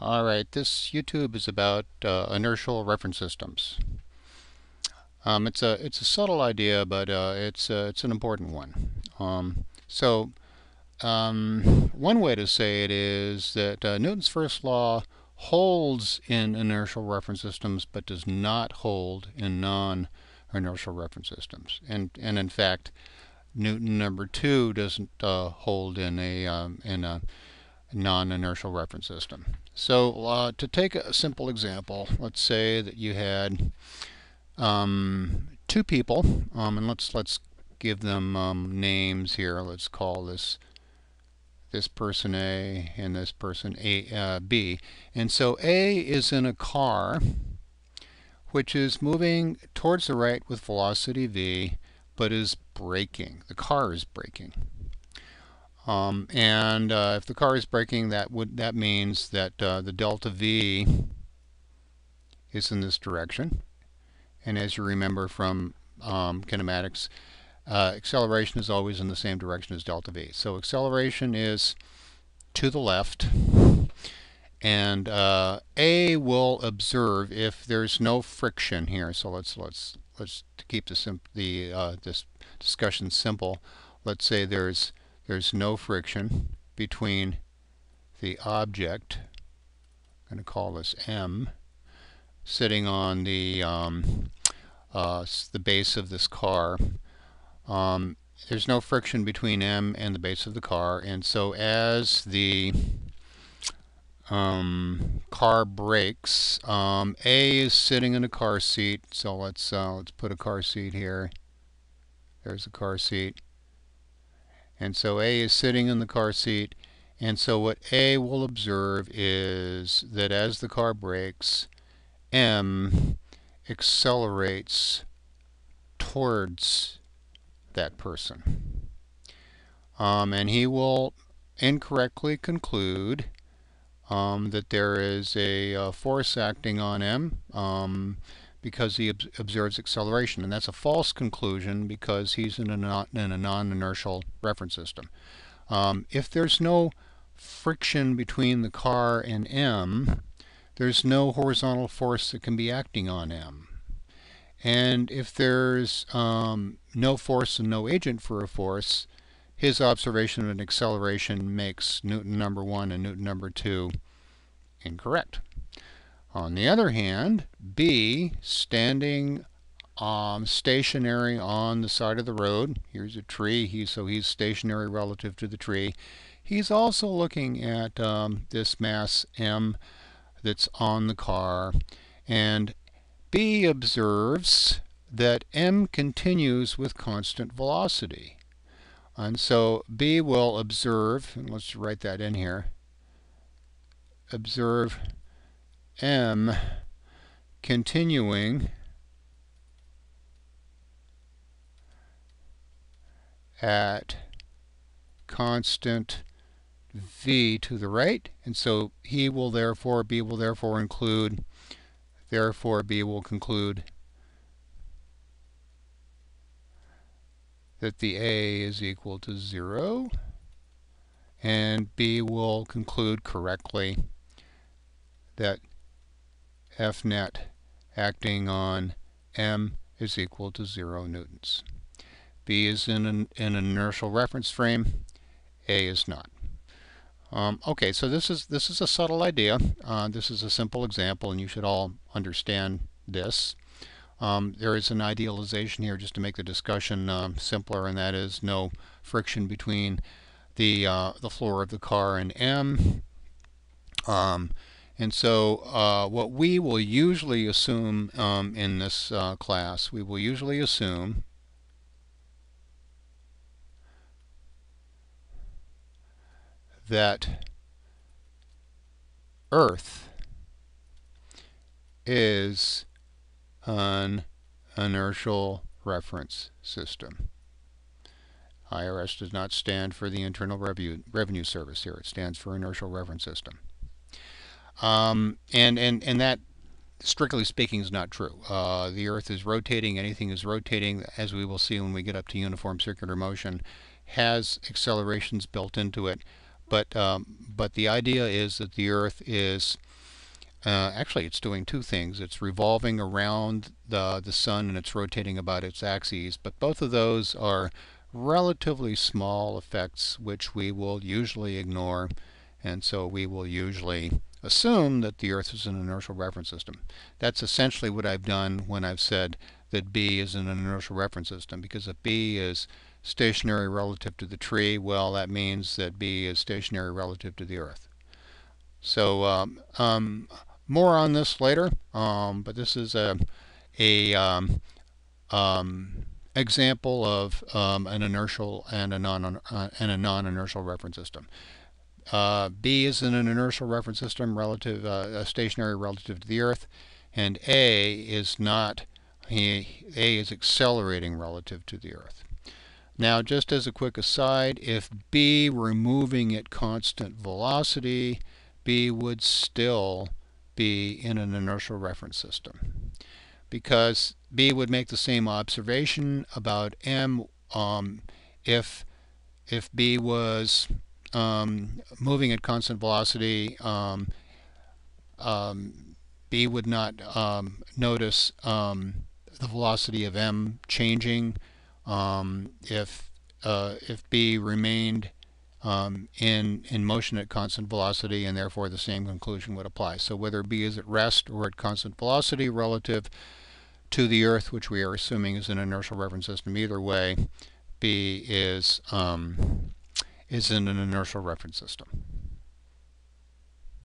Alright, this YouTube is about inertial reference systems. It's a subtle idea, but it's an important one. One way to say it is that Newton's first law holds in inertial reference systems, but does not hold in non-inertial reference systems. And in fact, Newton number two doesn't hold in a non-inertial reference system. So to take a simple example, let's say that you had two people, and let's give them names here. Let's call this person A and this person B. And so A is in a car which is moving towards the right with velocity v, but is braking. The car is braking. If the car is braking, that means that the delta v is in this direction. And as you remember from kinematics, acceleration is always in the same direction as delta v. So acceleration is to the left, and A will observe if there's no friction here. So let's to keep this discussion simple. Let's say there's no friction between the object, I'm going to call this M, sitting on the base of this car. There's no friction between M and the base of the car, and so as the car brakes, A is sitting in a car seat. So let's put a car seat here. There's a car seat. And so A is sitting in the car seat, and so what A will observe is that as the car brakes, M accelerates towards that person. And he will incorrectly conclude that there is a force acting on M because he observes acceleration. And that's a false conclusion because he's in a non-inertial reference system. If there's no friction between the car and M, there's no horizontal force that can be acting on M. And if there's no force and no agent for a force, his observation of an acceleration makes Newton number one and Newton number two incorrect. On the other hand, B, standing stationary on the side of the road, here's a tree, so he's stationary relative to the tree. He's also looking at this mass M that's on the car, and B observes that M continues with constant velocity. And so B will observe, and let's write that in here, observe M continuing at constant v to the right, and so B will therefore conclude that the A is equal to 0, and B will conclude correctly that F net acting on M is equal to 0 newtons. B is in an inertial reference frame, A is not. Okay, so this is a subtle idea. This is a simple example, and you should all understand this. There is an idealization here just to make the discussion simpler, and that is no friction between the floor of the car and M. And so what we will usually assume in this class, we will usually assume that Earth is an inertial reference system. IRS does not stand for the Internal Revenue Service here. It stands for Inertial Reference System. And that, strictly speaking, is not true. The Earth is rotating. Anything is rotating, as we will see when we get up to uniform circular motion, has accelerations built into it. But the idea is that the Earth is actually, it's doing two things. It's revolving around the sun and it's rotating about its axes. But both of those are relatively small effects which we will usually ignore. And so we will usually assume that the Earth is an inertial reference system. That's essentially what I've done when I've said that B is an inertial reference system. Because if B is stationary relative to the tree, well, that means that B is stationary relative to the Earth. So more on this later, but this is a example of an inertial and a non-inertial reference system. B is an inertial reference system relative, stationary relative to the Earth, and A is not. A is accelerating relative to the Earth. Now, just as a quick aside, if B were moving at constant velocity, B would still be in an inertial reference system because B would make the same observation about M if B was moving at constant velocity. B would not notice the velocity of M changing if B remained in motion at constant velocity, and therefore the same conclusion would apply. So whether B is at rest or at constant velocity relative to the Earth, which we are assuming is an inertial reference system, either way, B is in an inertial reference system.